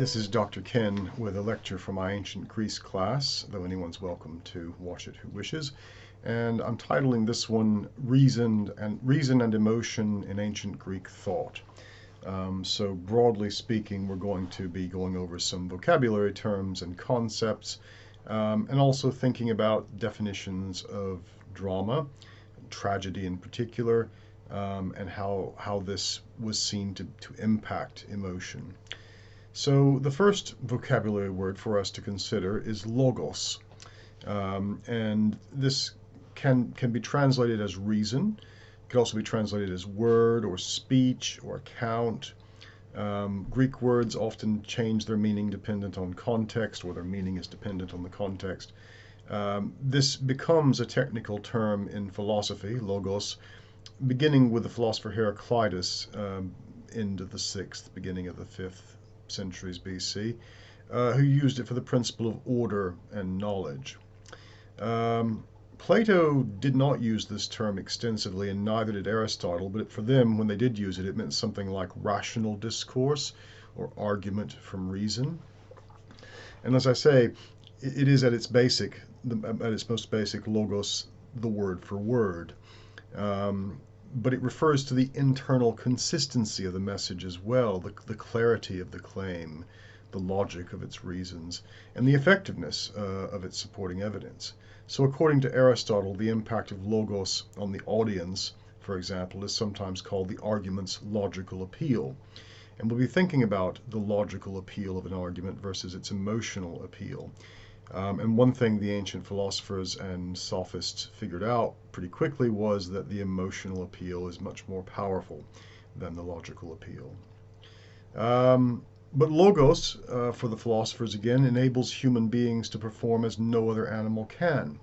This is Dr. Ken with a lecture from my ancient Greece class, though anyone's welcome to watch it who wishes. And I'm titling this one Reason and Emotion in Ancient Greek Thought. So broadly speaking, we're going to be going over some vocabulary terms and concepts, and also thinking about definitions of drama, tragedy in particular, and how this was seen to impact emotion. So the first vocabulary word for us to consider is logos, and this can be translated as reason. It could also be translated as word or speech or account. Greek words often change their meaning dependent on context, or their meaning is dependent on the context. This becomes a technical term in philosophy, logos, beginning with the philosopher Heraclitus, end of the 6th, beginning of the 5th centuries BC, who used it for the principle of order and knowledge. Plato did not use this term extensively, and neither did Aristotle, but for them, when they did use it, it meant something like rational discourse or argument from reason. And as I say, it is at its most basic, logos, the word for word. But it refers to the internal consistency of the message as well, the clarity of the claim, the logic of its reasons, and the effectiveness of its supporting evidence. So according to Aristotle, the impact of logos on the audience, for example, is sometimes called the argument's logical appeal. And we'll be thinking about the logical appeal of an argument versus its emotional appeal. And one thing the ancient philosophers and sophists figured out pretty quickly was that the emotional appeal is much more powerful than the logical appeal. But logos, for the philosophers again, enables human beings to perform as no other animal can.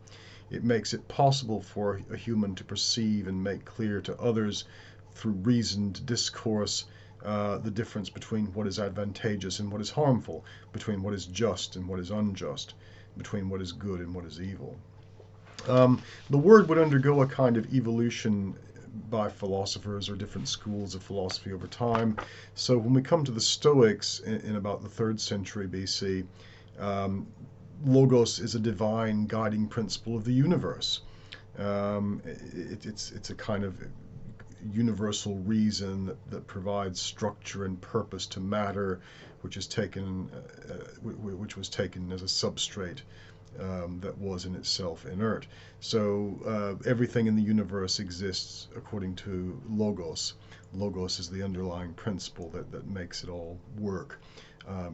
It makes it possible for a human to perceive and make clear to others through reasoned discourse the difference between what is advantageous and what is harmful, between what is just and what is unjust, between what is good and what is evil. The word would undergo a kind of evolution by philosophers or different schools of philosophy over time. So when we come to the Stoics in about the 3rd century BC, logos is a divine guiding principle of the universe. It's a kind of universal reason that provides structure and purpose to matter, which was taken as a substrate that was in itself inert. So everything in the universe exists according to logos. Logos is the underlying principle that makes it all work.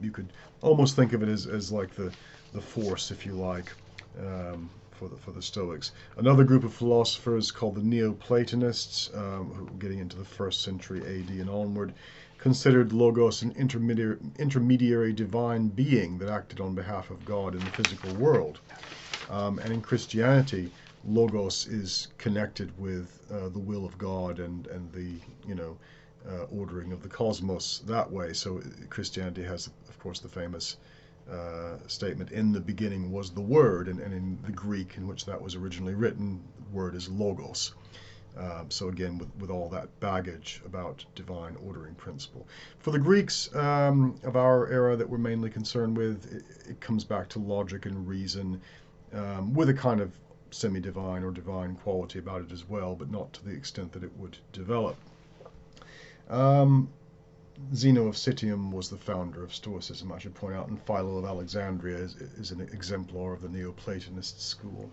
You could almost think of it as like the force, if you like, for the Stoics. Another group of philosophers called the Neoplatonists, who getting into the 1st century AD and onward, considered logos an intermediary divine being that acted on behalf of God in the physical world. And in Christianity, logos is connected with the will of God and the ordering of the cosmos that way. So Christianity has, of course, the famous statement, "In the beginning was the Word," and in the Greek in which that was originally written, the word is logos. So again, with all that baggage about divine ordering principle. For the Greeks of our era that we're mainly concerned with, it comes back to logic and reason, with a kind of semi-divine or divine quality about it as well, but not to the extent that it would develop. Zeno of Citium was the founder of Stoicism, I should point out, and Philo of Alexandria is an exemplar of the Neoplatonist school.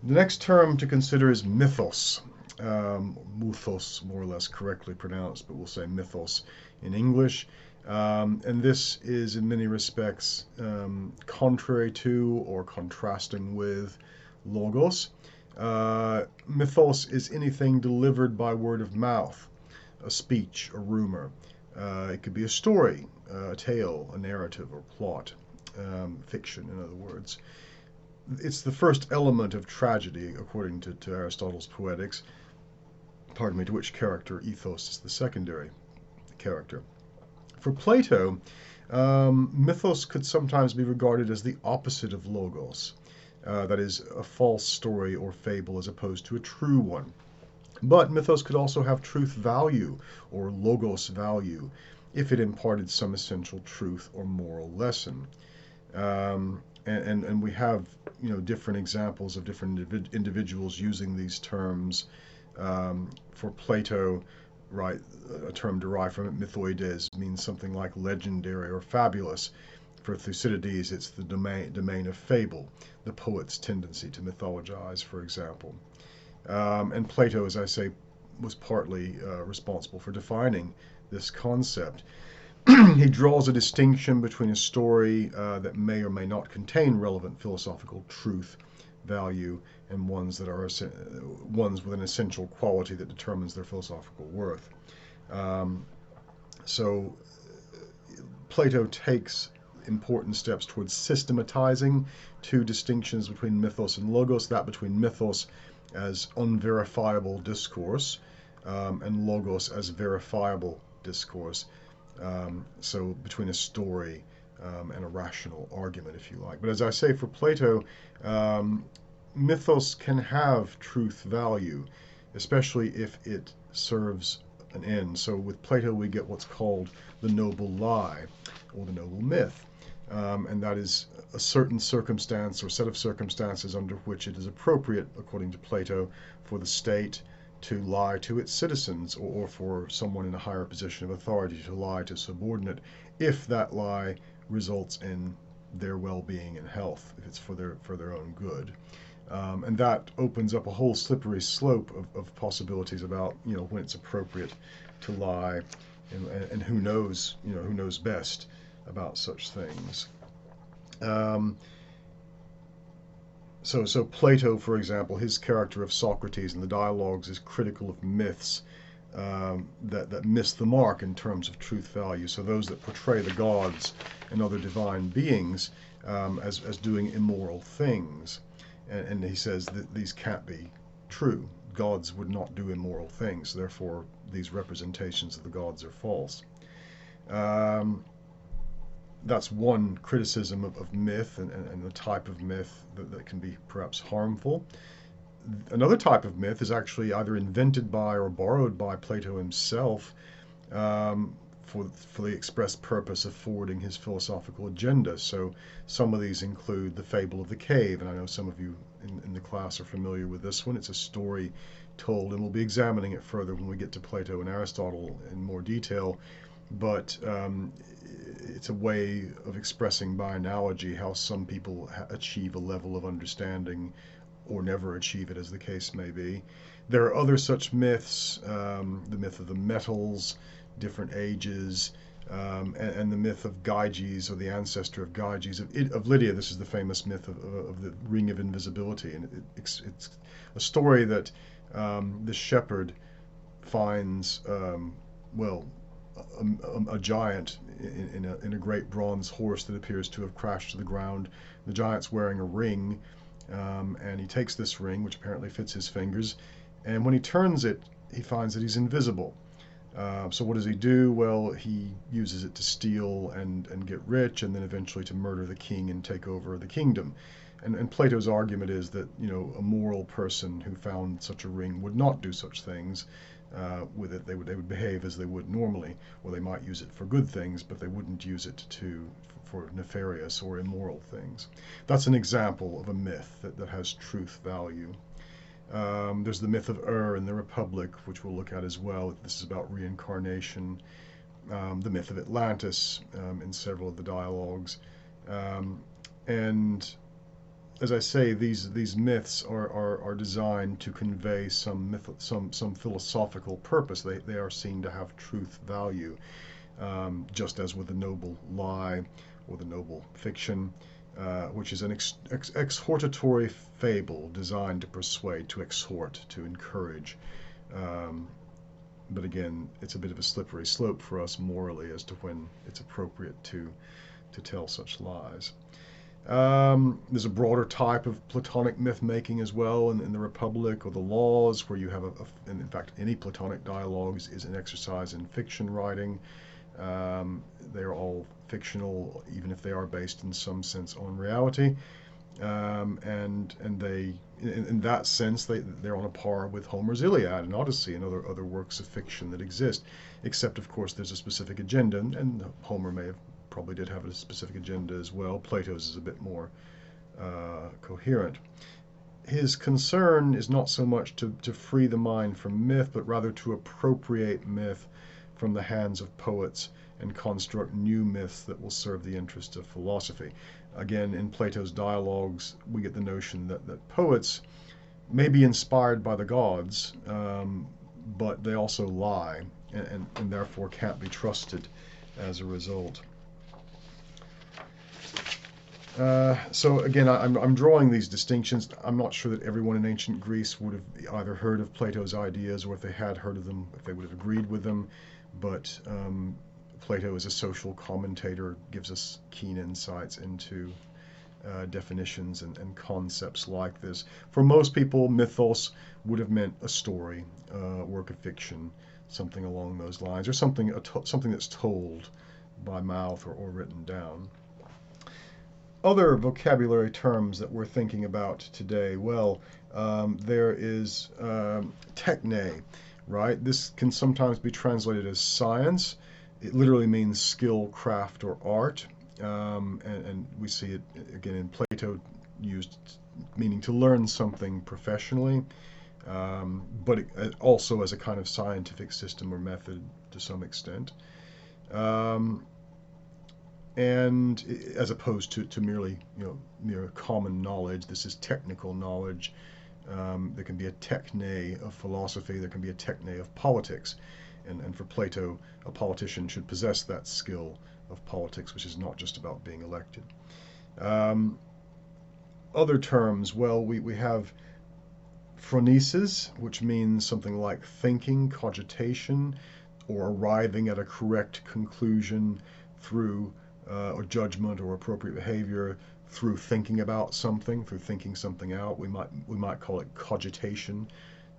The next term to consider is mythos. Mythos, more or less correctly pronounced, but we'll say mythos in English. And this is in many respects contrary to or contrasting with logos. Mythos is anything delivered by word of mouth, a speech, a rumor. It could be a story, a tale, a narrative or plot, fiction in other words. It's the first element of tragedy, according to Aristotle's Poetics, to which character ethos is the secondary character. For Plato, mythos could sometimes be regarded as the opposite of logos, that is, a false story or fable as opposed to a true one. But mythos could also have truth value or logos value. if it imparted some essential truth or moral lesson. And we have, different examples of different individuals using these terms. For Plato, right, a term derived from it, mythoides, means something like legendary or fabulous. For Thucydides, it's the domain of fable, the poet's tendency to mythologize, for example. And Plato, as I say, was partly responsible for defining this concept. He draws a distinction between a story that may or may not contain relevant philosophical truth, value, and ones with an essential quality that determines their philosophical worth. So Plato takes important steps towards systematizing two distinctions between mythos and logos, that between mythos as unverifiable discourse and logos as verifiable discourse. So between a story and a rational argument, if you like. But as I say, for Plato, mythos can have truth value, especially if it serves an end. So with Plato, we get what's called the noble lie or the noble myth. And that is a certain circumstance or set of circumstances under which it is appropriate, according to Plato, for the state to lie to its citizens, or for someone in a higher position of authority to lie to subordinate, if that lie results in their well-being and health, if it's for their own good. And that opens up a whole slippery slope of possibilities about when it's appropriate to lie, and who knows best about such things. So Plato, for example, his character of Socrates in the dialogues is critical of myths that miss the mark in terms of truth value. So those that portray the gods and other divine beings as doing immoral things. And he says that these can't be true. Gods would not do immoral things. Therefore, these representations of the gods are false. That's one criticism of myth and the type of myth that can be perhaps harmful. Another type of myth is actually either invented by or borrowed by Plato himself for the express purpose of forwarding his philosophical agenda. So some of these include the fable of the cave, and I know some of you in the class are familiar with this one. It's a story told, and we'll be examining it further when we get to Plato and Aristotle in more detail. But it's a way of expressing by analogy how some people achieve a level of understanding or never achieve it, as the case may be. There are other such myths, the myth of the metals, different ages, and the myth of Gyges, or the ancestor of Gyges. Of Lydia, this is the famous myth of the ring of invisibility. And it's a story that the shepherd finds, a giant in a great bronze horse that appears to have crashed to the ground. The giant's wearing a ring, and he takes this ring, which apparently fits his fingers, and when he turns it, he finds that he's invisible. So what does he do? Well, he uses it to steal and get rich, and then eventually to murder the king and take over the kingdom. And Plato's argument is that a moral person who found such a ring would not do such things with it. They would behave as they would normally, or they might use it for good things, but they wouldn't use it for nefarious or immoral things. That's an example of a myth that has truth value. There's the myth of in the Republic, which we'll look at as well. This is about reincarnation. The myth of Atlantis in several of the dialogues. And as I say, these myths are designed to convey some philosophical purpose. They are seen to have truth value, just as with the noble lie or the noble fiction, which is an exhortatory fable designed to persuade, to exhort, to encourage. But again, it's a bit of a slippery slope for us morally as to when it's appropriate to tell such lies. There's a broader type of Platonic myth-making as well in the Republic, or the Laws, where you have and in fact, any Platonic dialogues is an exercise in fiction writing. They are all fictional, even if they are based in some sense on reality. and they, in that sense, they're on a par with Homer's Iliad and Odyssey and other works of fiction that exist, except of course there's a specific agenda, and Homer probably did have a specific agenda as well. Plato's is a bit more coherent. His concern is not so much to free the mind from myth, but rather to appropriate myth from the hands of poets and construct new myths that will serve the interests of philosophy. Again, in Plato's dialogues, we get the notion that poets may be inspired by the gods, but they also lie, and therefore can't be trusted as a result. So again, I'm drawing these distinctions. I'm not sure that everyone in ancient Greece would have either heard of Plato's ideas, or if they had heard of them, if they would have agreed with them. But Plato, as a social commentator, gives us keen insights into definitions and concepts like this. For most people, mythos would have meant a story, work of fiction, something along those lines, or something that's told by mouth or written down. Other vocabulary terms that we're thinking about today, well, there is techne, right? This can sometimes be translated as science. It literally means skill, craft, or art. And we see it again in Plato used meaning to learn something professionally, but also as a kind of scientific system or method to some extent. And as opposed to merely, mere common knowledge, this is technical knowledge. There can be a techne of philosophy, there can be a techne of politics. And for Plato, a politician should possess that skill of politics, which is not just about being elected. Other terms, well, we have phronesis, which means something like thinking, cogitation, or arriving at a correct conclusion through or judgment or appropriate behavior through thinking about something, through thinking something out. We might call it cogitation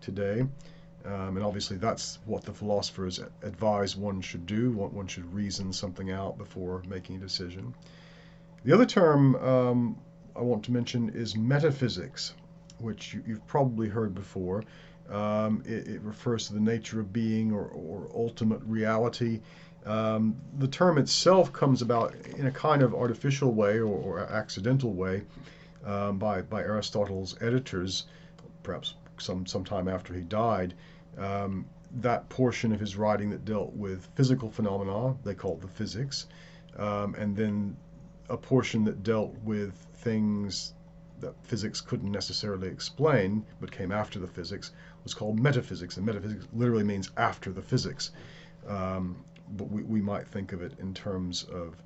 today. And obviously that's what the philosophers advise one should do. One should reason something out before making a decision. The other term I want to mention is metaphysics, which you've probably heard before. It refers to the nature of being or ultimate reality. The term itself comes about in a kind of artificial way or accidental way by Aristotle's editors, perhaps sometime after he died. That portion of his writing that dealt with physical phenomena, they called the physics, and then a portion that dealt with things that physics couldn't necessarily explain, but came after the physics, was called metaphysics. And metaphysics literally means after the physics. But we might think of it in terms of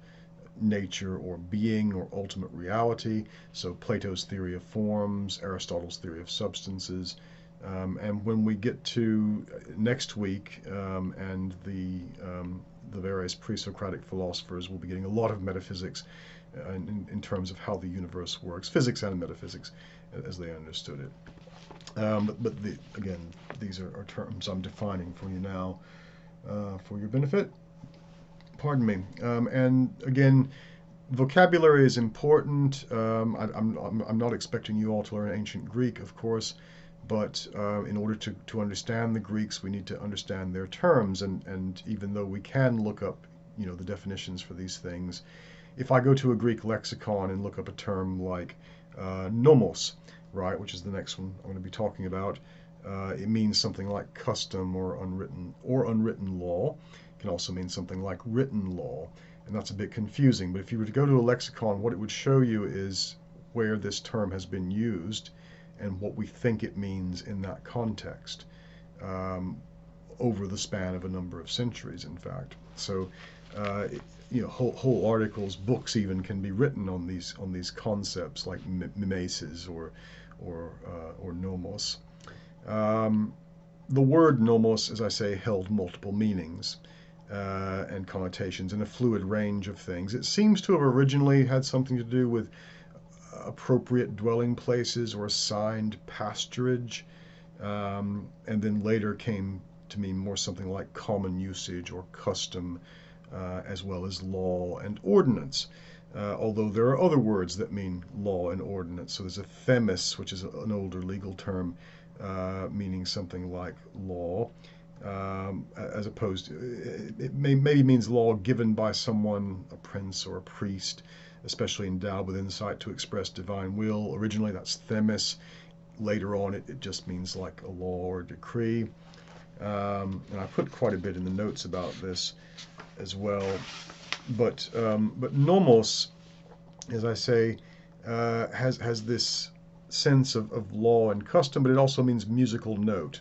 nature or being or ultimate reality. So Plato's theory of forms, Aristotle's theory of substances. And when we get to next week and the various pre-Socratic philosophers, will be getting a lot of metaphysics in terms of how the universe works, physics and metaphysics as they understood it. But again, these are terms I'm defining for you now for your benefit. Pardon me. And again, vocabulary is important. I'm not expecting you all to learn ancient Greek, of course, but in order to understand the Greeks, we need to understand their terms. And even though we can look up, the definitions for these things, if I go to a Greek lexicon and look up a term like nomos, right, which is the next one I'm going to be talking about, it means something like custom or unwritten law. It can also mean something like written law, and that's a bit confusing. But if you were to go to a lexicon, what it would show you is where this term has been used and what we think it means in that context over the span of a number of centuries, in fact. So, whole articles, books even can be written on these concepts like mimesis or nomos. The word nomos, as I say, held multiple meanings and connotations in a fluid range of things. It seems to have originally had something to do with appropriate dwelling places or assigned pasturage, and then later came to mean more something like common usage or custom, as well as law and ordinance. although there are other words that mean law and ordinance. So there's a themis, which is an older legal term, meaning something like law, as opposed to, maybe means law given by someone, a prince or a priest, especially endowed with insight to express divine will. Originally that's themis. Later on it just means like a law or a decree. And I put quite a bit in the notes about this as well. But nomos, as I say, has this sense of law and custom, but it also means musical note.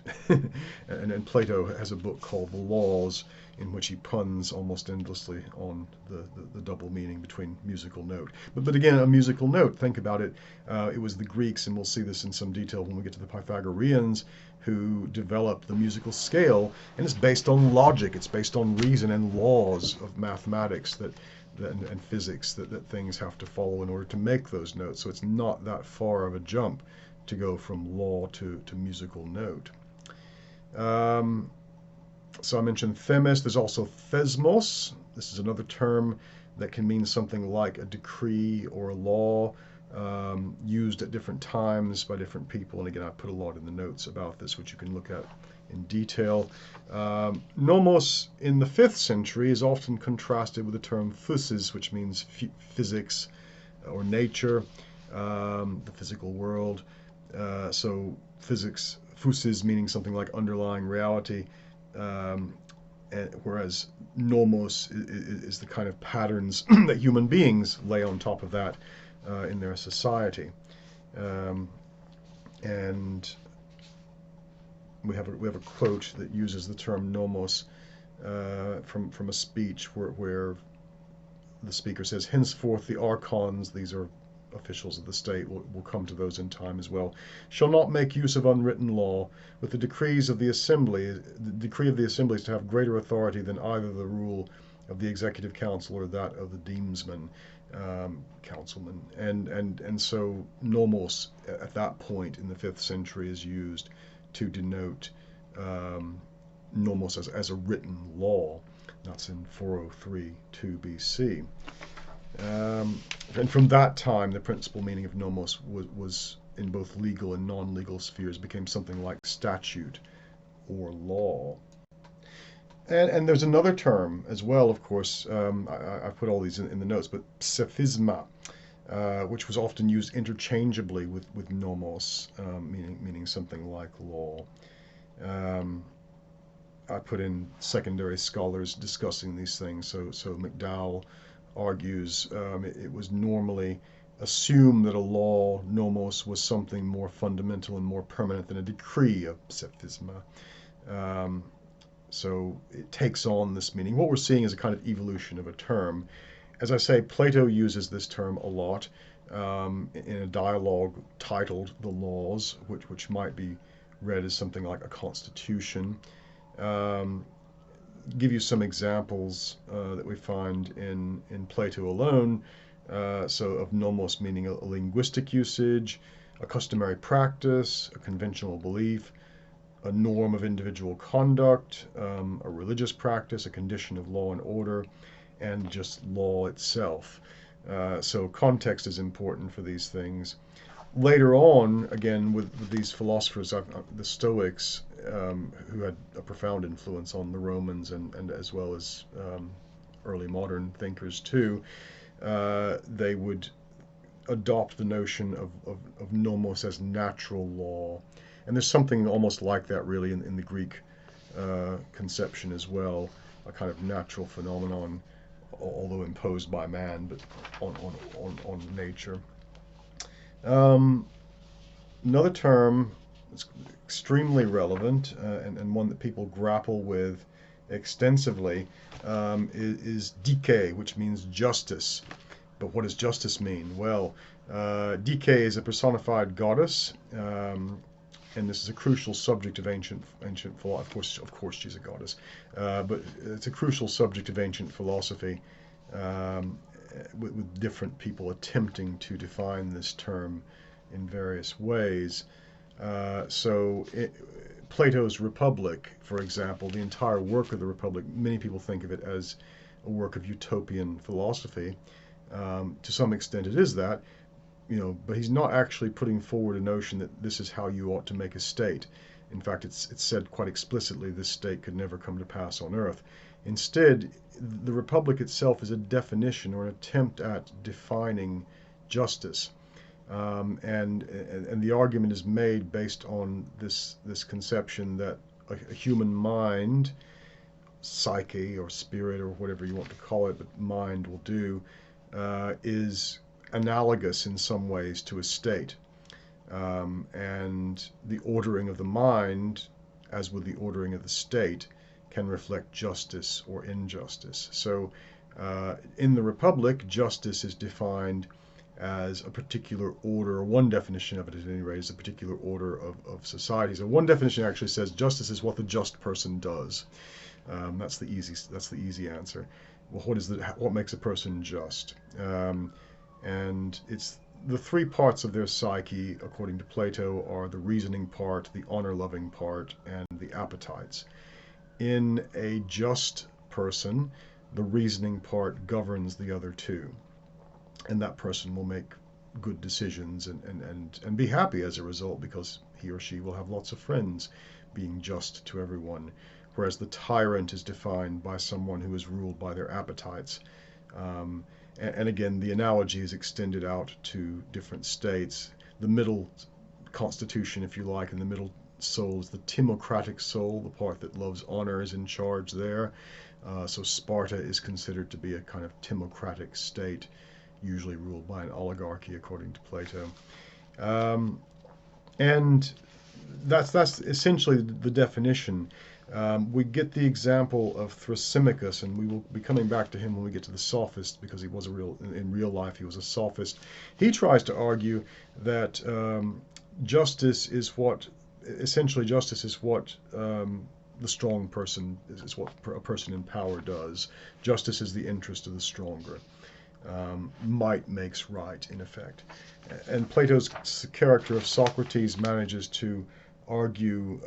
and Plato has a book called The Laws, in which he puns almost endlessly on the double meaning between musical note. But again, a musical note, think about it, it was the Greeks, and we'll see this in some detail when we get to the Pythagoreans, who developed the musical scale, and it's based on logic, it's based on reason and laws of mathematics and physics that things have to follow in order to make those notes. So it's not that far of a jump to go from law to musical note. So I mentioned themis. There's also thesmos. This is another term that can mean something like a decree or a law, used at different times by different people. And again, I put a lot in the notes about this, which you can look at in detail. Nomos in the 5th century is often contrasted with the term physis, which means physics or nature, the physical world. So physics, physis meaning something like underlying reality, whereas nomos is the kind of patterns that human beings lay on top of that in their society. And we have a quote that uses the term nomos from a speech where the speaker says, "Henceforth the archons," these are officials of the state, we'll come to those in time as well, "shall not make use of unwritten law, with the decrees of the assembly. The decree of the assembly is to have greater authority than either the rule of the executive council or that of the demesman," councilman. And so nomos at that point in the 5th century is used to denote nomos as a written law. That's in 403 BC. And from that time, the principal meaning of nomos was in both legal and non-legal spheres, became something like statute or law. And there's another term as well, of course, I put all these in the notes, but psephisma, which was often used interchangeably with nomos, meaning something like law. I put in secondary scholars discussing these things. So McDowell argues it was normally assumed that a law, nomos, was something more fundamental and more permanent than a decree of psephisma. So it takes on this meaning. What we're seeing is a kind of evolution of a term. As I say, Plato uses this term a lot in a dialogue titled The Laws, which might be read as something like a constitution. Give you some examples that we find in Plato alone. So of nomos meaning a linguistic usage, a customary practice, a conventional belief, a norm of individual conduct, a religious practice, a condition of law and order, and just law itself. So context is important for these things. Later on, again, with these philosophers, the Stoics, who had a profound influence on the Romans and as well as early modern thinkers too, they would adopt the notion of nomos as natural law. And there's something almost like that really in the Greek conception as well, a kind of natural phenomenon, although imposed by man, but on nature. Another term that's extremely relevant and one that people grapple with extensively is dike, which means justice. But what does justice mean? Well, Dike is a personified goddess, and this is a crucial subject of ancient philosophy. Of course, she's a goddess, but it's a crucial subject of ancient philosophy, with different people attempting to define this term in various ways. Plato's Republic, for example, the entire work of the Republic, many people think of it as a work of utopian philosophy. To some extent, it is that, but he's not actually putting forward a notion that this is how you ought to make a state. In fact, it's said quite explicitly this state could never come to pass on earth. Instead, the Republic itself is a definition or an attempt at defining justice. And the argument is made based on this conception that a human mind, psyche or spirit or whatever you want to call it, but mind will do, is analogous in some ways to a state. And the ordering of the mind, as with the ordering of the state, can reflect justice or injustice. So in the Republic, justice is defined as a particular order, or one definition of it at any rate, is a particular order of societies. And one definition actually says justice is what the just person does. That's the easy answer. Well, what makes a person just? And it's the three parts of their psyche, according to Plato, are the reasoning part, the honor-loving part, and the appetites. In a just person, the reasoning part governs the other two, and that person will make good decisions and be happy as a result, because he or she will have lots of friends, being just to everyone. Whereas the tyrant is defined by someone who is ruled by their appetites. And again, the analogy is extended out to different states. The middle constitution, if you like, and the middle soul is the timocratic soul, the part that loves honor is in charge there. So Sparta is considered to be a kind of timocratic state, usually ruled by an oligarchy, according to Plato. And that's essentially the definition. We get the example of Thrasymachus, and we will be coming back to him when we get to the sophist, because he was in real life he was a sophist. He tries to argue that justice is what the strong person is what a person in power does. Justice is the interest of the stronger. Might makes right, in effect. And Plato's character of Socrates manages to argue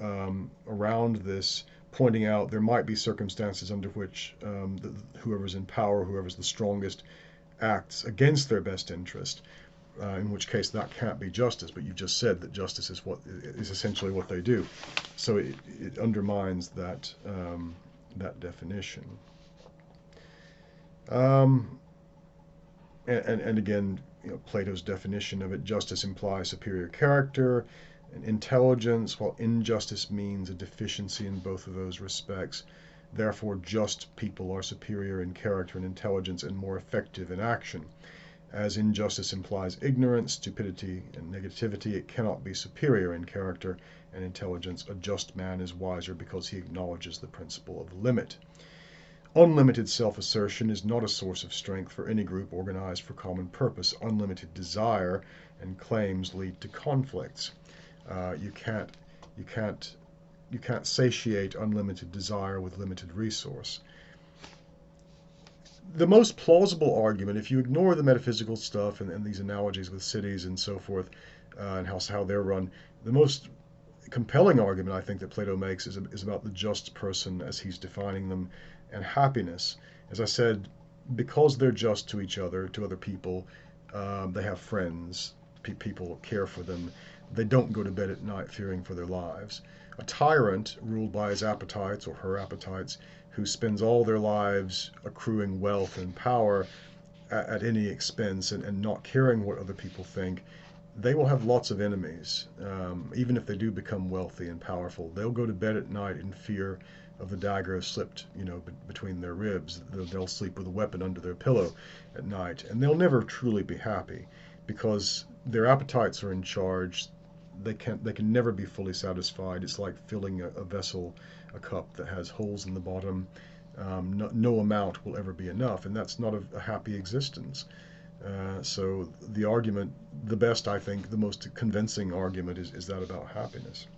around this, pointing out there might be circumstances under which whoever's in power, whoever's the strongest, acts against their best interest, in which case that can't be justice. But you've just said that justice is essentially what they do, so it undermines that definition. And again, Plato's definition of it: justice implies superior character and intelligence, while injustice means a deficiency in both of those respects. Therefore, just people are superior in character and intelligence and more effective in action. As injustice implies ignorance, stupidity, and negativity, it cannot be superior in character and intelligence. A just man is wiser because he acknowledges the principle of limit. Unlimited self-assertion is not a source of strength for any group organized for common purpose. Unlimited desire and claims lead to conflicts. You can't satiate unlimited desire with limited resource. The most plausible argument, if you ignore the metaphysical stuff and these analogies with cities and so forth, and how they're run, the most compelling argument I think that Plato makes is about the just person as he's defining them, and happiness. As I said, because they're just to each other, to other people, they have friends, people care for them. They don't go to bed at night fearing for their lives. A tyrant, ruled by his appetites or her appetites, who spends all their lives accruing wealth and power at any expense and not caring what other people think, they will have lots of enemies. Even if they do become wealthy and powerful, they'll go to bed at night in fear of the dagger slipped, between their ribs. They'll sleep with a weapon under their pillow at night, and they'll never truly be happy because their appetites are in charge. They can never be fully satisfied. It's like filling a vessel, a cup that has holes in the bottom. No amount will ever be enough, and that's not a happy existence. So the argument, the best, I think, the most convincing argument is that about happiness.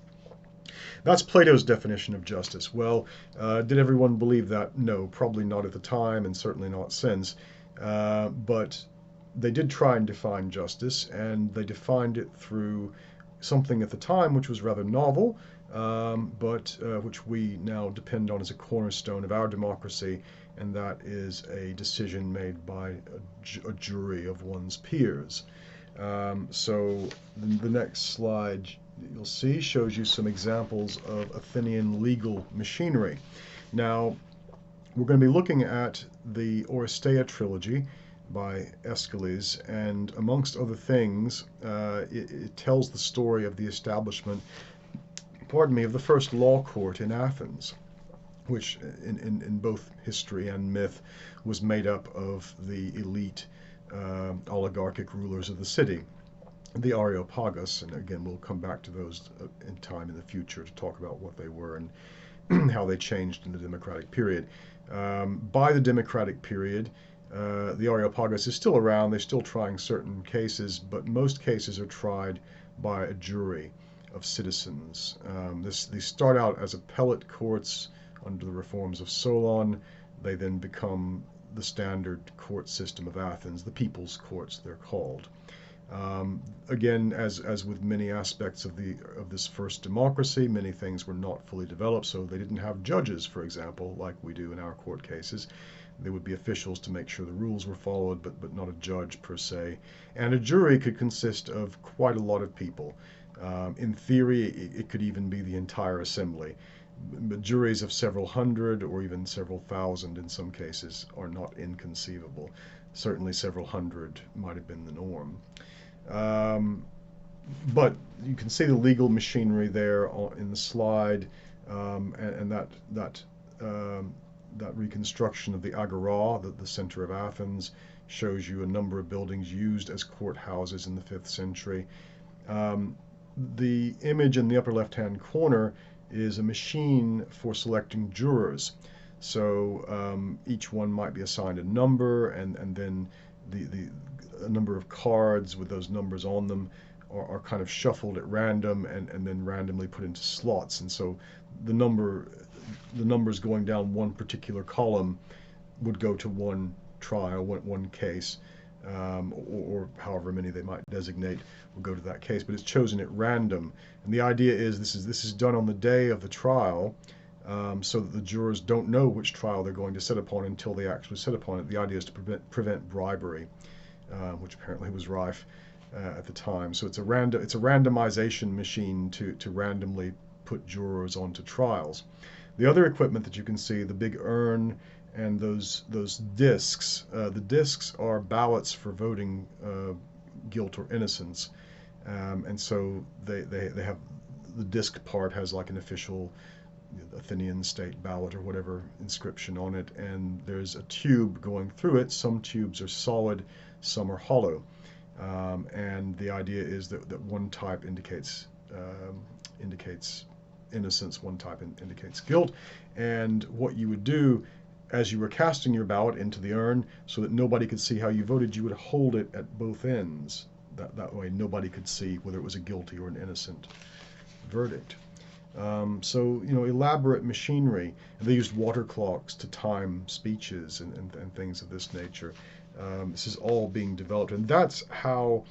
That's Plato's definition of justice. Well, did everyone believe that? No, probably not at the time, and certainly not since. But they did try and define justice, and they defined it through something at the time which was rather novel, but which we now depend on as a cornerstone of our democracy, and that is a decision made by a jury of one's peers. So the next slide you'll see shows you some examples of Athenian legal machinery. Now, we're going to be looking at the Oresteia trilogy by Aeschylus, and amongst other things, it tells the story of the establishment, of the first law court in Athens, which in both history and myth was made up of the elite oligarchic rulers of the city, the Areopagus, and again we'll come back to those in time in the future to talk about what they were and how they changed in the democratic period. By the democratic period, the Areopagus is still around. They're still trying certain cases, but most cases are tried by a jury of citizens. These start out as appellate courts under the reforms of Solon. They then become the standard court system of Athens, the people's courts they're called. Again, as with many aspects of this first democracy, many things were not fully developed, so they didn't have judges, for example, like we do in our court cases. There would be officials to make sure the rules were followed, but not a judge per se. And a jury could consist of quite a lot of people. In theory, it could even be the entire assembly. But juries of several hundred or even several thousand in some cases are not inconceivable. Certainly several hundred might have been the norm. But you can see the legal machinery there in the slide, and that reconstruction of the Agora, the center of Athens, shows you a number of buildings used as courthouses in the 5th century. The image in the upper left-hand corner is a machine for selecting jurors. So each one might be assigned a number, and then a number of cards with those numbers on them are kind of shuffled at random and then randomly put into slots. And so the numbers going down one particular column would go to one trial, one case, or however many they might designate will go to that case. But it's chosen at random. And the idea is this is done on the day of the trial, so that the jurors don't know which trial they're going to sit upon until they actually sit upon it. The idea is to prevent bribery, which apparently was rife at the time. So it's a randomization machine to randomly put jurors onto trials. The other equipment that you can see, the big urn and those discs, the discs are ballots for voting guilt or innocence, and so they have, the disc part has like an official Athenian state ballot or whatever inscription on it, and there's a tube going through it. Some tubes are solid, some are hollow, and the idea is that one type indicates innocence, one type indicates guilt. And what you would do as you were casting your ballot into the urn, so that nobody could see how you voted, you would hold it at both ends. That way nobody could see whether it was a guilty or an innocent verdict. So, elaborate machinery. They used water clocks to time speeches and things of this nature. This is all being developed, and that's how,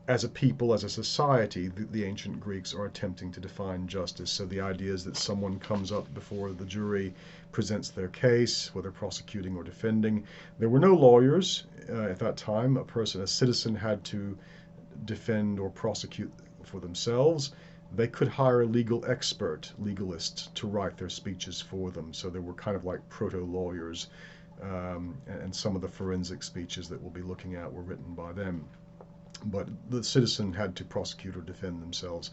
as a people, as a society, the ancient Greeks are attempting to define justice. So the idea is that someone comes up before the jury, presents their case, whether prosecuting or defending. There were no lawyers at that time. A citizen had to defend or prosecute for themselves. They could hire a legal expert, legalist, to write their speeches for them. So they were kind of like proto-lawyers, and some of the forensic speeches that we'll be looking at were written by them. But the citizen had to prosecute or defend themselves.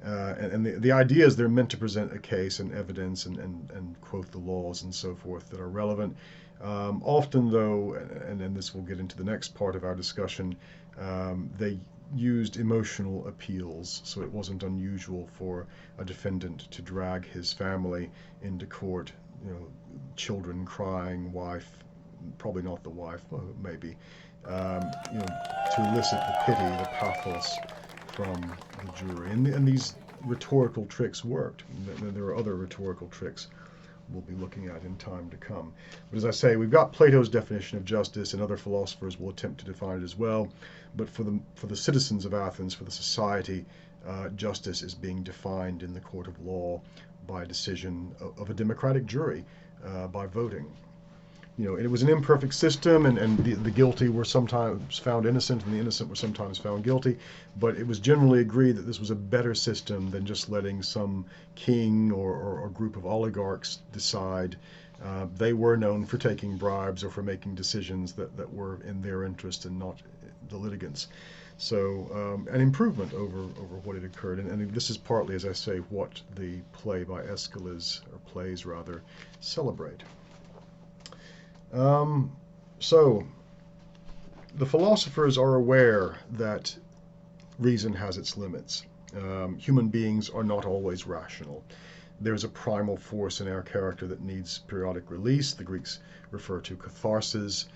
And the idea is they're meant to present a case and evidence and quote the laws and so forth that are relevant. Often, though, and this will get into the next part of our discussion, they used emotional appeals, so it wasn't unusual for a defendant to drag his family into court, children crying, wife, probably not the wife, maybe, to elicit the pity, the pathos from the jury. And these rhetorical tricks worked. There are other rhetorical tricks we'll be looking at in time to come. But as I say, we've got Plato's definition of justice, and other philosophers will attempt to define it as well. But for the citizens of Athens, for the society, justice is being defined in the court of law by a decision of a democratic jury. by voting. It was an imperfect system, and the guilty were sometimes found innocent, and the innocent were sometimes found guilty. But it was generally agreed that this was a better system than just letting some king or group of oligarchs decide. They were known for taking bribes or for making decisions that were in their interest and not the litigants. So an improvement over what had occurred. And this is partly, as I say, what the play by Aeschylus, or plays rather, celebrate. So the philosophers are aware that reason has its limits. Human beings are not always rational. There's a primal force in our character that needs periodic release. The Greeks refer to catharsis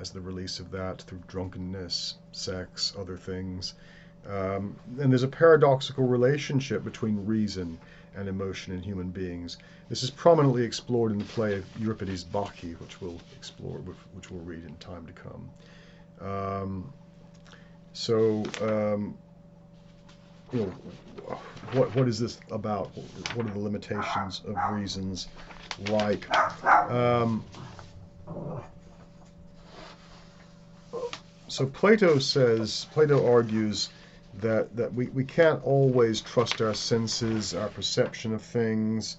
as the release of that through drunkenness, sex, other things. And there's a paradoxical relationship between reason and emotion in human beings. This is prominently explored in the play of Euripides' Bacchae, which we'll read in time to come. What is this about? What are the limitations of reasons like? So Plato argues that we can't always trust our senses, our perception of things.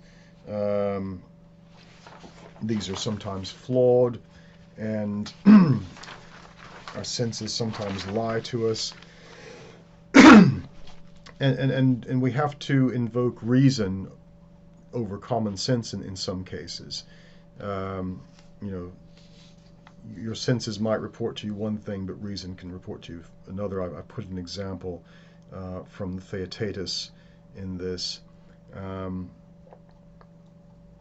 These are sometimes flawed, and our senses sometimes lie to us. And we have to invoke reason over common sense in some cases. Your senses might report to you one thing, but reason can report to you another. I put an example from the Theaetetus in this.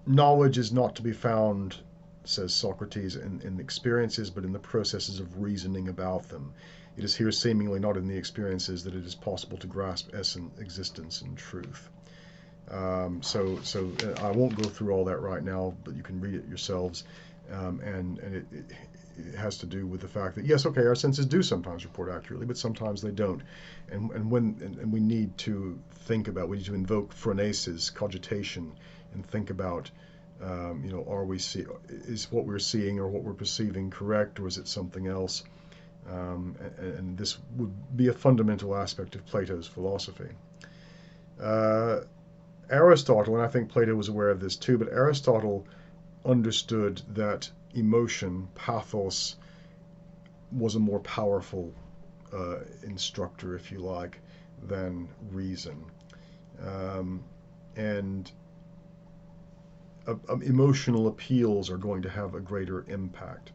Knowledge is not to be found, says Socrates, in experiences, but in the processes of reasoning about them. It is here seemingly not in the experiences that it is possible to grasp essence, existence, and truth. So I won't go through all that right now, but you can read it yourselves. And it has to do with the fact that, yes, okay, our senses do sometimes report accurately, but sometimes they don't. And we need to invoke phronesis, cogitation, and think about, is what we're seeing or what we're perceiving correct, or is it something else? And this would be a fundamental aspect of Plato's philosophy. Aristotle, and I think Plato was aware of this too, but Aristotle understood that emotion, pathos, was a more powerful instructor, if you like, than reason. And emotional appeals are going to have a greater impact.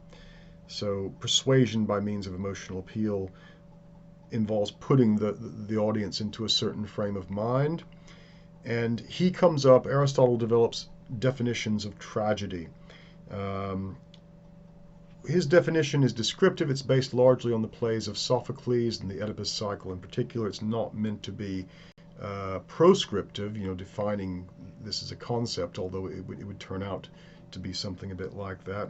So persuasion by means of emotional appeal involves putting the audience into a certain frame of mind. And Aristotle develops definitions of tragedy. His definition is descriptive. It's based largely on the plays of Sophocles and the Oedipus cycle in particular. It's not meant to be proscriptive, defining this as a concept, although it would turn out to be something a bit like that.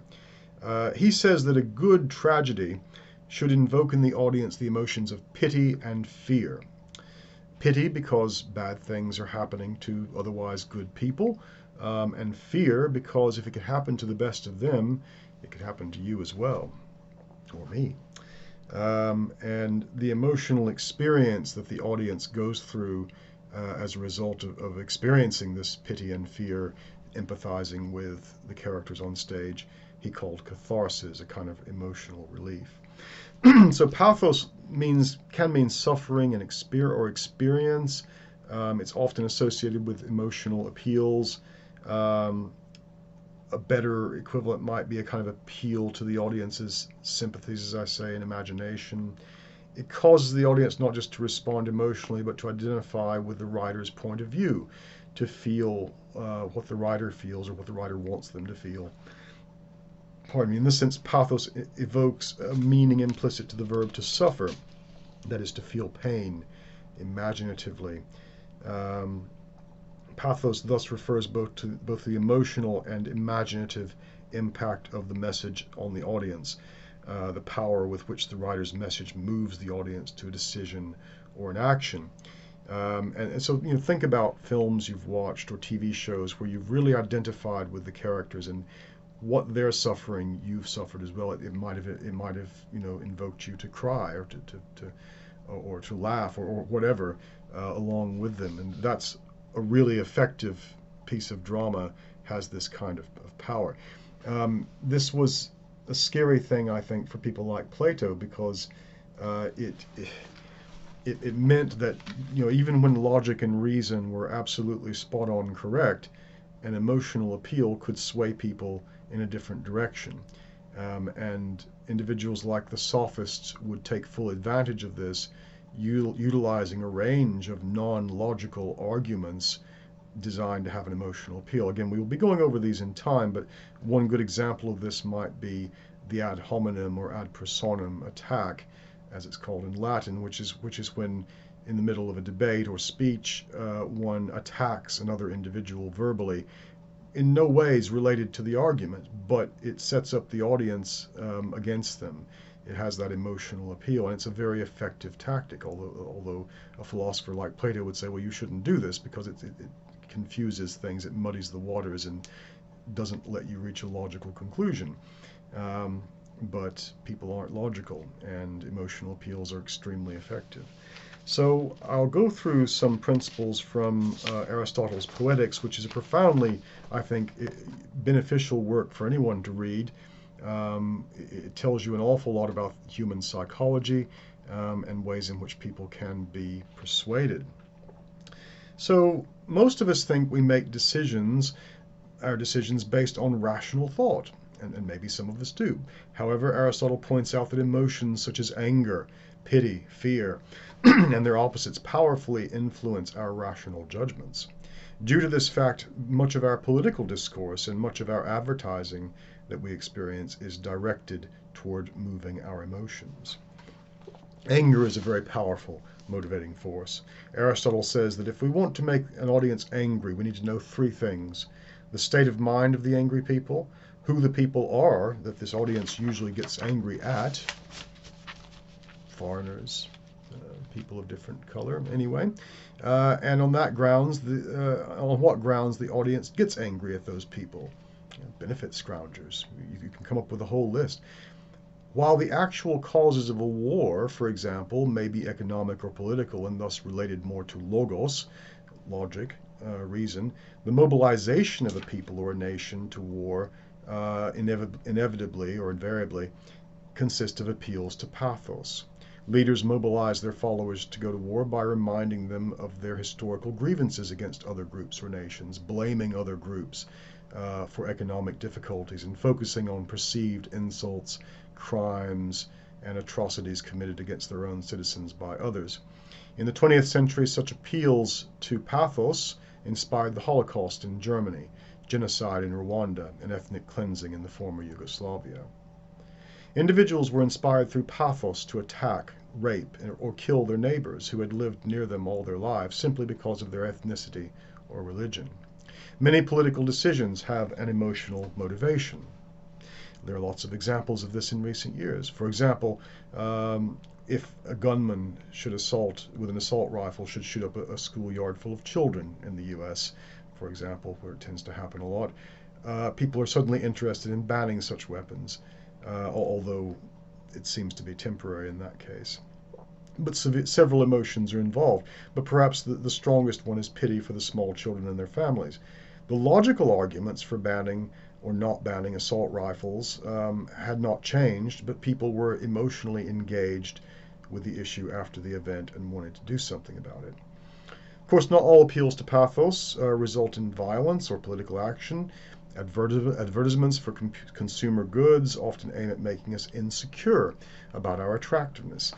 He says that a good tragedy should invoke in the audience the emotions of pity and fear. Pity because bad things are happening to otherwise good people, and fear because if it could happen to the best of them, it could happen to you as well, or me. And the emotional experience that the audience goes through as a result of experiencing this pity and fear, empathizing with the characters on stage, he called catharsis, a kind of emotional relief. So pathos can mean suffering and experience. It's often associated with emotional appeals. A better equivalent might be a kind of appeal to the audience's sympathies, as I say, and imagination. It causes the audience not just to respond emotionally, but to identify with the writer's point of view, to feel what the writer feels or what the writer wants them to feel. Pardon me. In this sense, pathos evokes a meaning implicit to the verb to suffer, that is, to feel pain imaginatively. Pathos thus refers both to the emotional and imaginative impact of the message on the audience, the power with which the writer's message moves the audience to a decision or an action. And so, think about films you've watched or TV shows where you've really identified with the characters and what they're suffering, you've suffered as well. It might have invoked you to cry or to laugh or whatever along with them, and that's a really effective piece of drama. Has this kind of power. This was a scary thing, I think, for people like Plato because it meant that even when logic and reason were absolutely spot on correct, an emotional appeal could sway people in a different direction. And individuals like the sophists would take full advantage of this, utilizing a range of non-logical arguments designed to have an emotional appeal. Again, we will be going over these in time, but one good example of this might be the ad hominem or ad personam attack, as it's called in Latin, which is when in the middle of a debate or speech, one attacks another individual verbally, in no ways related to the argument, but it sets up the audience against them. It has that emotional appeal, and it's a very effective tactic, although a philosopher like Plato would say, well, you shouldn't do this because it confuses things, it muddies the waters, and doesn't let you reach a logical conclusion. But people aren't logical, and emotional appeals are extremely effective. So I'll go through some principles from Aristotle's Poetics, which is a profoundly, I think, beneficial work for anyone to read. It tells you an awful lot about human psychology and ways in which people can be persuaded. So most of us think we make our decisions based on rational thought. And maybe some of us do. However, Aristotle points out that emotions such as anger, pity, fear, and their opposites powerfully influence our rational judgments. Due to this fact, much of our political discourse and much of our advertising that we experience is directed toward moving our emotions. Anger is a very powerful motivating force. Aristotle says that if we want to make an audience angry, we need to know three things: the state of mind of the angry people, who the people are that this audience usually gets angry at, foreigners, people of different color anyway, and on what grounds the audience gets angry at those people. Benefit scroungers, you can come up with a whole list. While the actual causes of a war, for example, may be economic or political and thus related more to logos, logic, reason, the mobilization of a people or a nation to war inevitably or invariably consist of appeals to pathos. Leaders mobilize their followers to go to war by reminding them of their historical grievances against other groups or nations, blaming other groups for economic difficulties, and focusing on perceived insults, crimes, and atrocities committed against their own citizens by others. In the 20th century, such appeals to pathos inspired the Holocaust in Germany, genocide in Rwanda, and ethnic cleansing in the former Yugoslavia. Individuals were inspired through pathos to attack, rape, or kill their neighbors who had lived near them all their lives simply because of their ethnicity or religion. Many political decisions have an emotional motivation. There are lots of examples of this in recent years. For example, if a gunman should assault with an assault rifle, should shoot up a schoolyard full of children in the U.S., for example, where it tends to happen a lot, people are suddenly interested in banning such weapons, although it seems to be temporary in that case. But several emotions are involved, but perhaps the strongest one is pity for the small children and their families. The logical arguments for banning or not banning assault rifles had not changed, but people were emotionally engaged with the issue after the event and wanted to do something about it. Of course, not all appeals to pathos result in violence or political action. Advertisements for consumer goods often aim at making us insecure about our attractiveness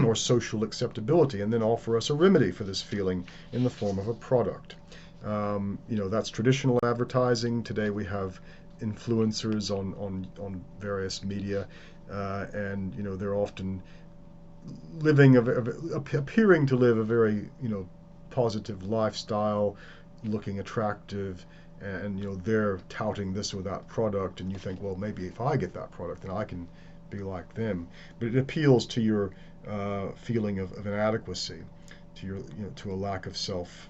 or social acceptability, and then offer us a remedy for this feeling in the form of a product. That's traditional advertising. Today we have influencers on various media, and they're often appearing to live a very positive lifestyle, looking attractive, and they're touting this or that product, and you think, well, maybe if I get that product, then I can be like them. But it appeals to your feeling of inadequacy. to your, to a lack of self,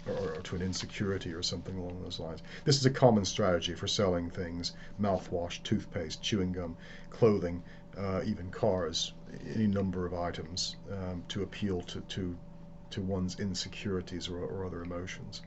or to an insecurity or something along those lines. This is a common strategy for selling things: mouthwash, toothpaste, chewing gum, clothing, even cars, any number of items, to appeal to one's insecurities or other emotions.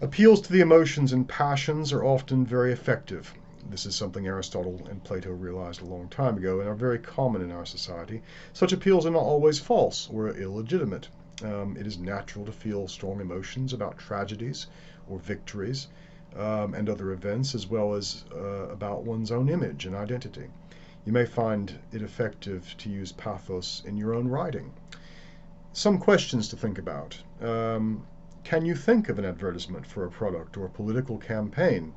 Appeals to the emotions and passions are often very effective. This is something Aristotle and Plato realized a long time ago and are very common in our society. Such appeals are not always false or illegitimate. It is natural to feel strong emotions about tragedies or victories, and other events, as well as about one's own image and identity. You may find it effective to use pathos in your own writing. Some questions to think about. Can you think of an advertisement for a product or a political campaign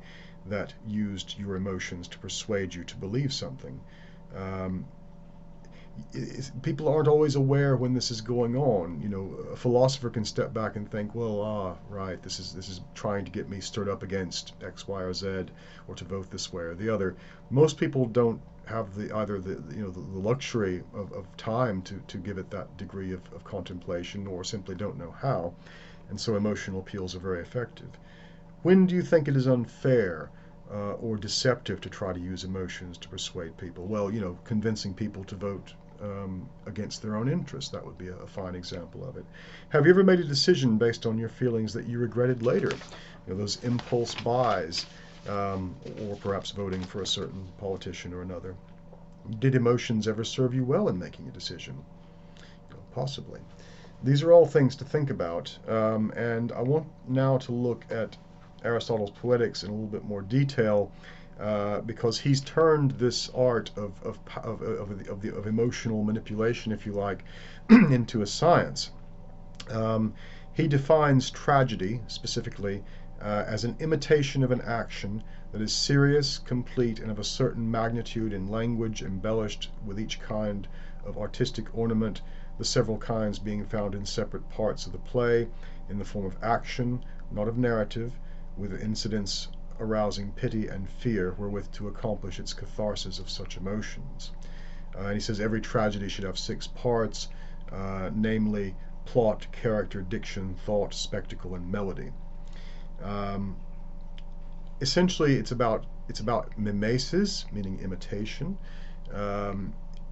that used your emotions to persuade you to believe something? Um, People aren't always aware when this is going on. A philosopher can step back and think, well, right, this is trying to get me stirred up against X, Y, or Z, or to vote this way or the other. Most people don't have either the luxury of time to give it that degree of contemplation, or simply don't know how, and so emotional appeals are very effective. When do you think it is unfair or deceptive to try to use emotions to persuade people? Well, convincing people to vote against their own interests. That would be a fine example of it. Have you ever made a decision based on your feelings that you regretted later? Those impulse buys, or perhaps voting for a certain politician or another. Did emotions ever serve you well in making a decision? Possibly. These are all things to think about, and I want now to look at Aristotle's Poetics in a little bit more detail, because he's turned this art of emotional manipulation, if you like, into a science. He defines tragedy, specifically, as an imitation of an action that is serious, complete, and of a certain magnitude in language, embellished with each kind of artistic ornament, the several kinds being found in separate parts of the play, in the form of action, not of narrative, with incidents arousing pity and fear wherewith to accomplish its catharsis of such emotions. And he says every tragedy should have 6 parts, namely plot, character, diction, thought, spectacle, and melody. Essentially, it's about mimesis, meaning imitation.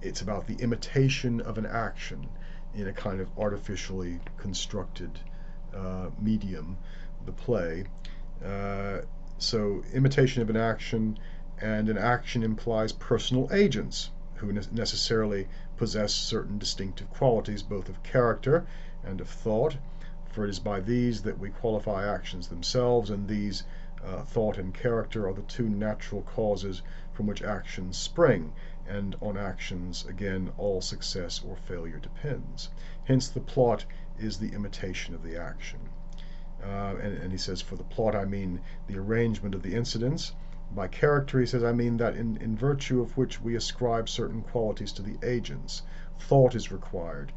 It's about the imitation of an action in a kind of artificially constructed medium, the play. So imitation of an action, and an action implies personal agents who necessarily possess certain distinctive qualities, both of character and of thought, for it is by these that we qualify actions themselves, and these, thought and character, are the 2 natural causes from which actions spring, and on actions, again, all success or failure depends. Hence the plot is the imitation of the action. And he says, for the plot I mean the arrangement of the incidents. By character, he says, I mean that in virtue of which we ascribe certain qualities to the agents. Thought is required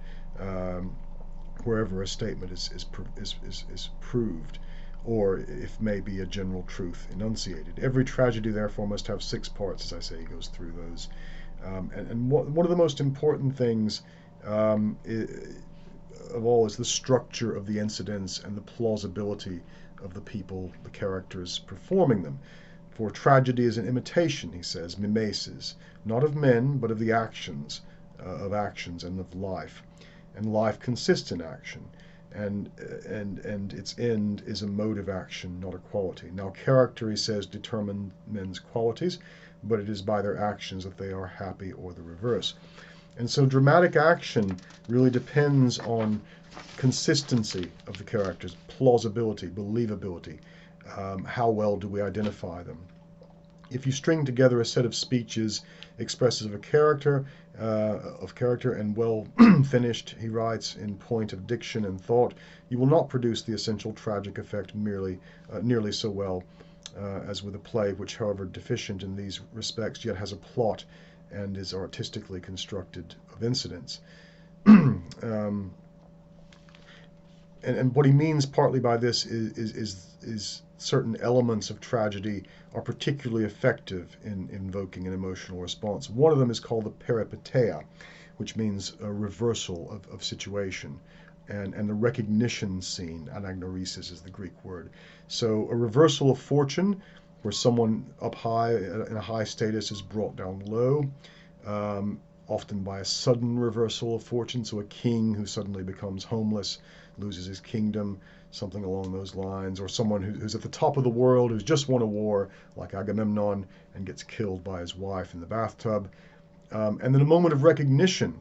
wherever a statement is proved, or if may be a general truth enunciated. Every tragedy, therefore, must have 6 parts, as I say. He goes through those. And one of the most important things of all is the structure of the incidents and the plausibility of the people, the characters performing them. For tragedy is an imitation, he says, mimesis, not of men, but of the actions, and of life. And life consists in action, and its end is a mode of action, not a quality. Now character, he says, determine men's qualities, but it is by their actions that they are happy or the reverse. And so dramatic action really depends on consistency of the characters, plausibility, believability. How well do we identify them? If you string together a set of speeches expressive of character and well finished, he writes, in point of diction and thought, you will not produce the essential tragic effect nearly so well as with a play which, however deficient in these respects, yet has a plot and is artistically constructed of incidents. And what he means partly by this is certain elements of tragedy are particularly effective in invoking an emotional response. One of them is called the Peripatea, which means a reversal of situation. And the recognition scene, anagnoresis is the Greek word. So a reversal of fortune, where someone up high in a high status is brought down low, often by a sudden reversal of fortune. So a king who suddenly becomes homeless, loses his kingdom, something along those lines, or someone who's at the top of the world, who's just won a war, like Agamemnon, and gets killed by his wife in the bathtub. And then a moment of recognition.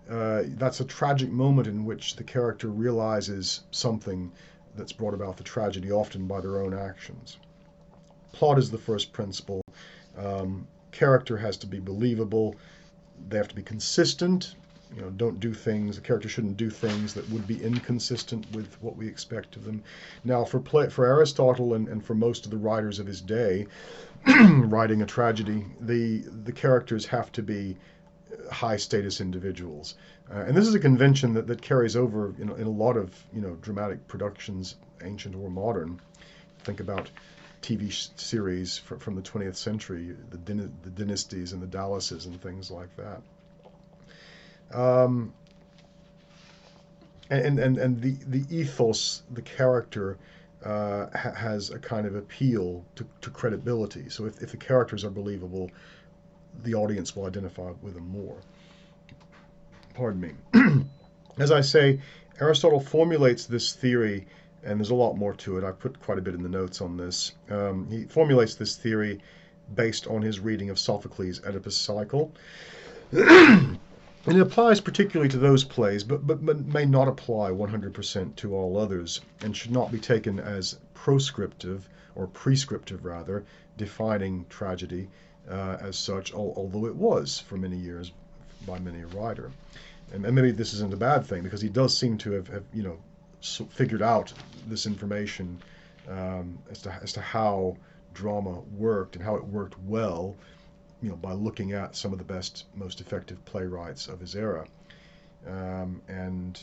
That's a tragic moment in which the character realizes something that's brought about the tragedy, often by their own actions. Plot is the first principle. Character has to be believable. They have to be consistent. Don't do things. The character shouldn't do things that would be inconsistent with what we expect of them. Now, for Aristotle and for most of the writers of his day, writing a tragedy, the characters have to be high status individuals. And this is a convention that carries over in a lot of dramatic productions, ancient or modern. Think about TV series from the 20th century, the dynasties and the Dallases and things like that. And the ethos, the character, has a kind of appeal to credibility. So if the characters are believable, the audience will identify with them more. Pardon me. As I say, Aristotle formulates this theory, and there's a lot more to it. I put quite a bit in the notes on this. He formulates this theory based on his reading of Sophocles' Oedipus cycle. And it applies particularly to those plays, but may not apply 100% to all others, and should not be taken as proscriptive, or prescriptive rather, defining tragedy as such, although it was for many years by many a writer. And maybe this isn't a bad thing, because he does seem to have figured out this information as to how drama worked and how it worked well, by looking at some of the best, most effective playwrights of his era. And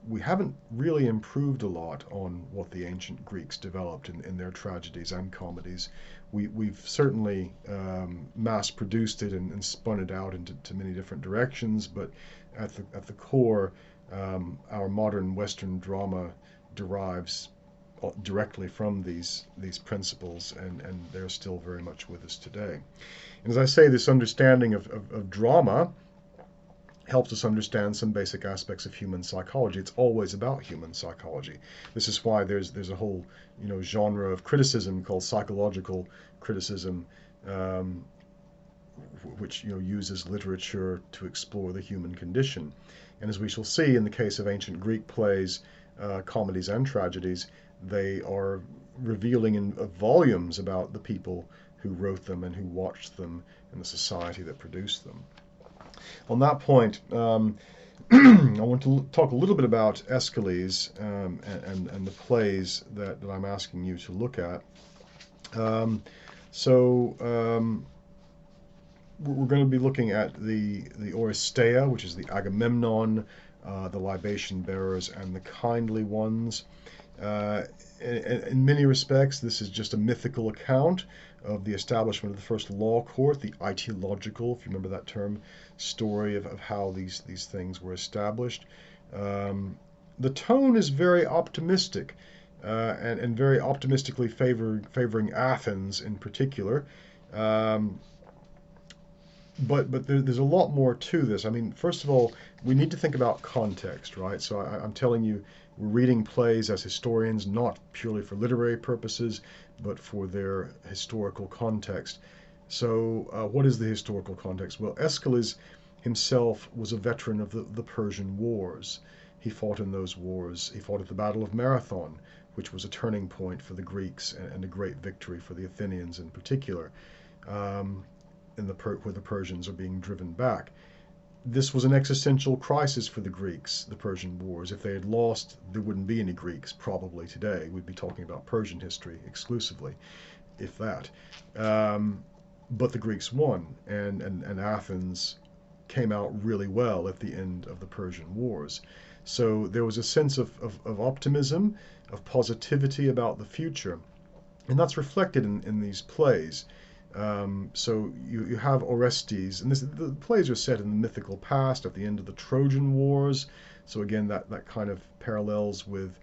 we haven't really improved a lot on what the ancient Greeks developed in their tragedies and comedies. We've certainly mass-produced it and spun it out into many different directions, but at the core, our modern Western drama derives directly from these principles, and they're still very much with us today. And as I say, this understanding of drama helps us understand some basic aspects of human psychology. It's always about human psychology. This is why there's a whole genre of criticism called psychological criticism, which uses literature to explore the human condition. And as we shall see in the case of ancient Greek plays, comedies and tragedies, they are revealing in volumes about the people who wrote them and who watched them and the society that produced them. On that point, I want to talk a little bit about Aeschylus and the plays that I'm asking you to look at. We're going to be looking at the Oresteia, which is the Agamemnon, the libation bearers, and the kindly ones. In many respects, this is just a mythical account of the establishment of the first law court, the aetiological, if you remember that term, story of how these things were established. The tone is very optimistic, and very optimistically favoring Athens in particular. But there's a lot more to this. I mean, first of all, we need to think about context, right? So I'm telling you, we're reading plays as historians, not purely for literary purposes, but for their historical context. So what is the historical context? Well, Aeschylus himself was a veteran of the Persian Wars. He fought in those wars. He fought at the Battle of Marathon, which was a turning point for the Greeks and a great victory for the Athenians in particular, where the Persians are being driven back. This was an existential crisis for the Greeks, the Persian Wars. If they had lost, there wouldn't be any Greeks probably today. We'd be talking about Persian history exclusively, if that. But the Greeks won, and Athens came out really well at the end of the Persian Wars. So there was a sense of optimism, of positivity about the future. And that's reflected in these plays. So you have Orestes, and the plays are set in the mythical past at the end of the Trojan Wars. So again, that kind of parallels with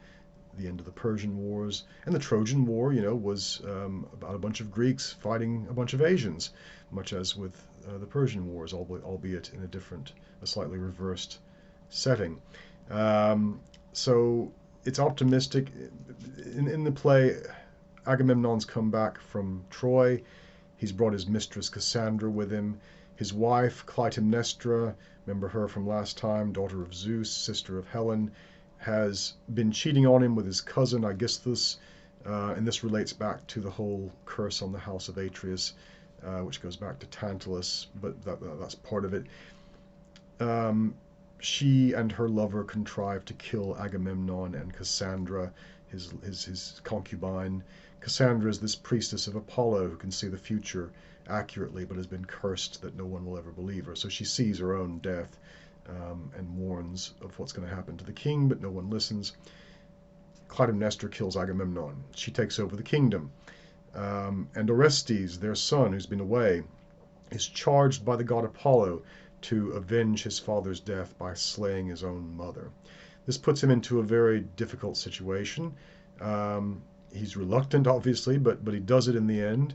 the end of the Persian Wars. And the Trojan War, was about a bunch of Greeks fighting a bunch of Asians, much as with the Persian Wars, albeit in a slightly reversed setting. So it's optimistic. In the play, Agamemnon's come back from Troy. He's brought his mistress Cassandra with him. His wife, Clytemnestra, remember her from last time, daughter of Zeus, sister of Helen, has been cheating on him with his cousin Aegisthus, and this relates back to the whole curse on the house of Atreus, which goes back to Tantalus, but that's part of it. She and her lover contrive to kill Agamemnon and Cassandra, his concubine. Cassandra is this priestess of Apollo who can see the future accurately, but has been cursed that no one will ever believe her. So she sees her own death, and warns of what's going to happen to the king, but no one listens. Clytemnestra kills Agamemnon. She takes over the kingdom. And Orestes, their son, who's been away, is charged by the god Apollo to avenge his father's death by slaying his own mother. This puts him into a very difficult situation. He's reluctant, obviously, but he does it in the end.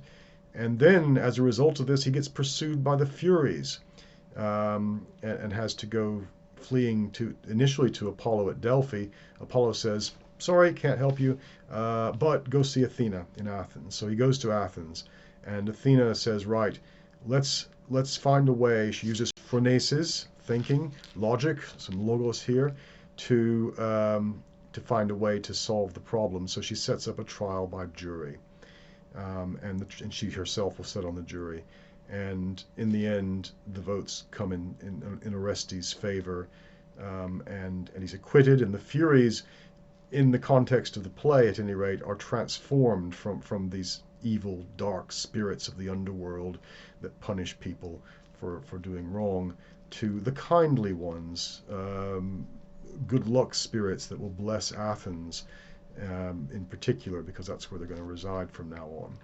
And then, as a result of this, he gets pursued by the Furies, and has to go fleeing initially to Apollo at Delphi. Apollo says, sorry, can't help you, but go see Athena in Athens. So he goes to Athens, and Athena says, right, let's find a way. She uses phronesis, thinking, logic, some logos here, to find a way to solve the problem. So she sets up a trial by jury, and she herself will sit on the jury. And in the end, the votes come in Orestes' favor, and he's acquitted. And the Furies, in the context of the play, at any rate, are transformed from these evil, dark spirits of the underworld that punish people for doing wrong to the kindly ones, good luck spirits that will bless Athens, in particular, because that's where they're going to reside from now on.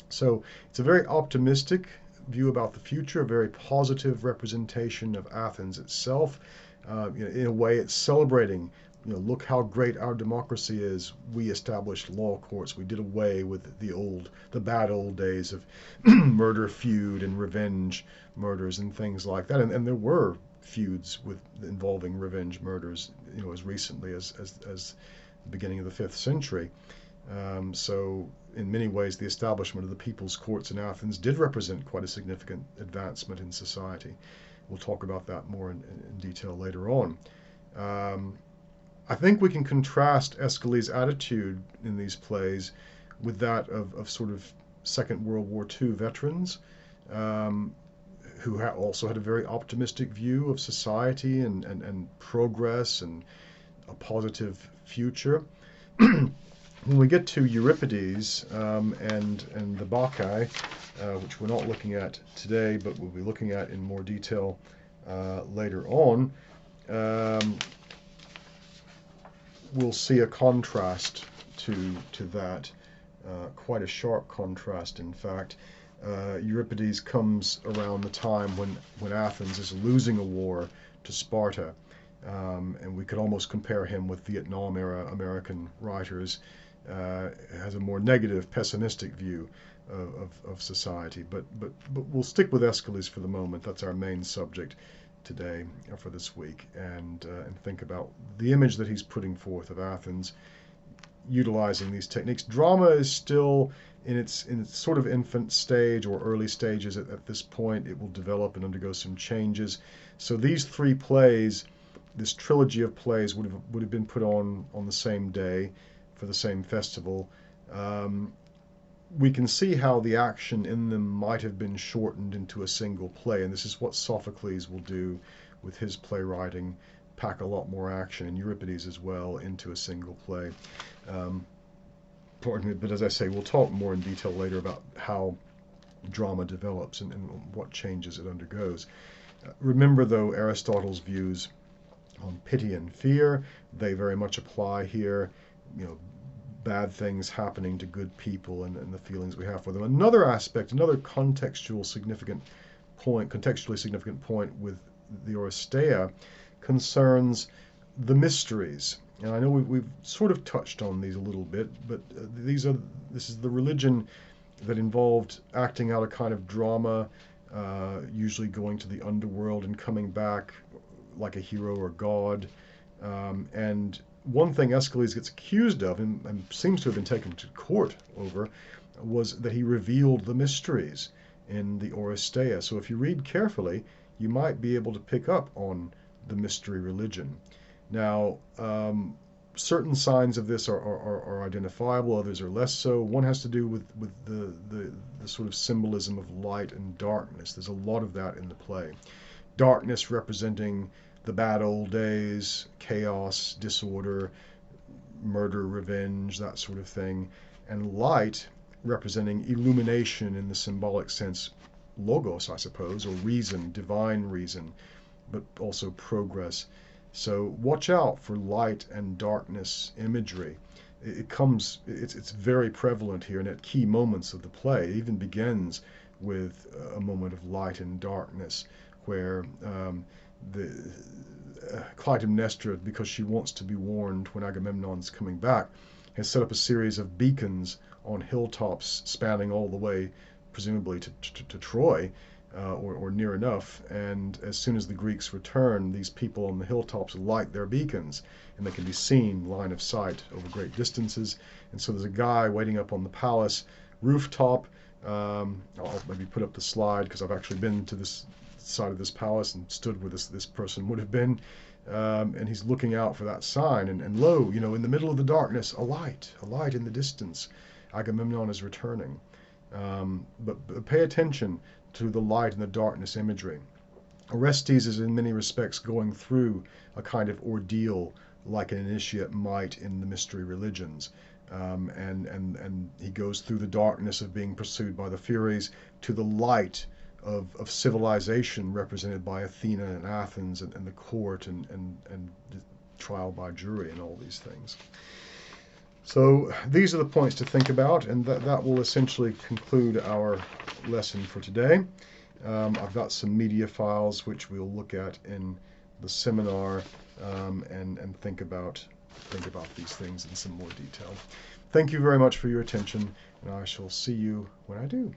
So it's a very optimistic view about the future, a very positive representation of Athens itself. In a way, it's celebrating, look how great our democracy is. We established law courts. We did away with the bad old days of murder feud and revenge murders and things like that. And there were feuds involving revenge murders, as recently as the beginning of the 5th century. So in many ways, the establishment of the people's courts in Athens did represent quite a significant advancement in society. We'll talk about that more in detail later on. I think we can contrast Aeschylus' attitude in these plays with that of sort of Second World War II veterans, who also had a very optimistic view of society and progress and a positive future. When we get to Euripides, and the Bacchae, which we're not looking at today, but we'll be looking at in more detail later on, we'll see a contrast to that, quite a sharp contrast, in fact. Euripides comes around the time when Athens is losing a war to Sparta, and we could almost compare him with Vietnam-era American writers. Has a more negative, pessimistic view of society. But we'll stick with Aeschylus for the moment. That's our main subject today, for this week, and think about the image that he's putting forth of Athens, utilizing these techniques. Drama is still in its sort of infant stage or early stages at this point. It will develop and undergo some changes. So these 3 plays, this trilogy of plays, would have been put on the same day for the same festival. We can see how the action in them might have been shortened into a single play, and this is what Sophocles will do with his playwriting, pack a lot more action, and Euripides as well, into a single play. Pardon me, but as I say, we'll talk more in detail later about how drama develops and what changes it undergoes. Remember, though, Aristotle's views on pity and fear, they very much apply here. bad things happening to good people and the feelings we have for them. Another aspect, another contextually significant point with the Oresteia concerns the mysteries. And I know we've sort of touched on these a little bit, but this is the religion that involved acting out a kind of drama, usually going to the underworld and coming back like a hero or god. And one thing Aeschylus gets accused of, and seems to have been taken to court over, was that he revealed the mysteries in the Oresteia. So if you read carefully, you might be able to pick up on the mystery religion. Now, certain signs of this are identifiable, others are less so. One has to do with the sort of symbolism of light and darkness. There's a lot of that in the play. Darkness representing the bad old days, chaos, disorder, murder, revenge, that sort of thing. And light representing illumination in the symbolic sense, logos, I suppose, or reason, divine reason, but also progress. So watch out for light and darkness imagery. It's very prevalent here, and at key moments of the play. It even begins with a moment of light and darkness, where Clytemnestra, because she wants to be warned when Agamemnon's coming back, has set up a series of beacons on hilltops spanning all the way, presumably to Troy, or near enough. And as soon as the Greeks return, these people on the hilltops light their beacons, and they can be seen line of sight over great distances. And so there's a guy waiting up on the palace rooftop. I'll maybe put up the slide, because I've actually been to this side of this palace and stood where this person would have been. And he's looking out for that sign, and lo, in the middle of the darkness, a light in the distance. Agamemnon is returning. But pay attention to the light and the darkness imagery. Orestes is in many respects going through a kind of ordeal like an initiate might in the mystery religions. And he goes through the darkness of being pursued by the Furies to the light of civilization represented by Athena and Athens and the court and the trial by jury and all these things. So these are the points to think about, and that will essentially conclude our lesson for today. I've got some media files which we'll look at in the seminar, and think about these things in some more detail. Thank you very much for your attention, and I shall see you when I do.